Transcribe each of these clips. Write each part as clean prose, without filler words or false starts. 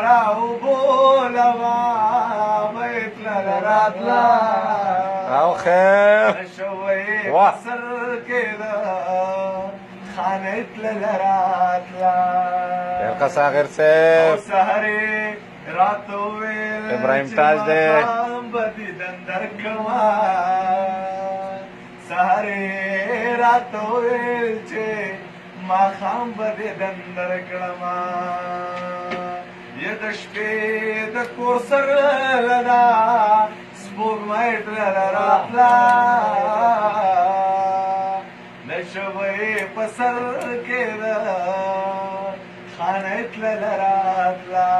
راوبولما بیت لراتلا او خیر شوی واه سر کېده خانت لراتلا خیر قصا غیر او صاحب سهرې راتو ویل ابراهیم تاج دی بدی دندر کما سهرې راتو ویل چې ما خام بدی دندر کړما یا د شپې د کور سره لدا سپوږمۍ ترله راتلا نشوی په سر کې ده خانه تلله راتلا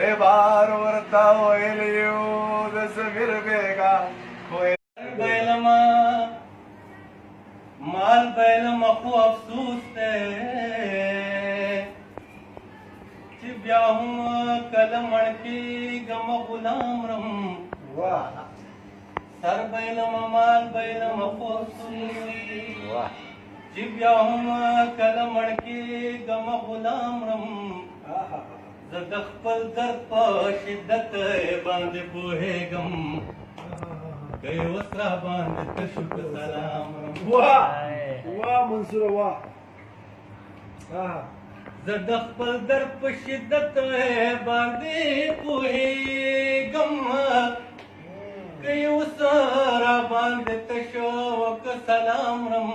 ربار ورته ویلی یو د زمیر بیګا بیلما مال بیلما خو افسوس دی چې بیا هم کله مړ کېږم غلام رم سر بیلما مال بیلما خو افسوس دی چې بیا هم کله مړ کېږم غلام رم زه د خپل درد په شدت باندې پوهېږم که یې اوس را باندې تشو په سلام رم واه منصوره واه زه د خپل درد په شدت باندې پوهېږم که یې اوس را باندې تشو که سلام رم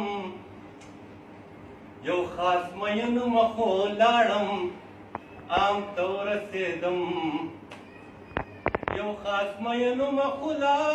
یو خاص مینو مخو لاړم عام ته ورسېدم یو خاص مینو مخو لاړم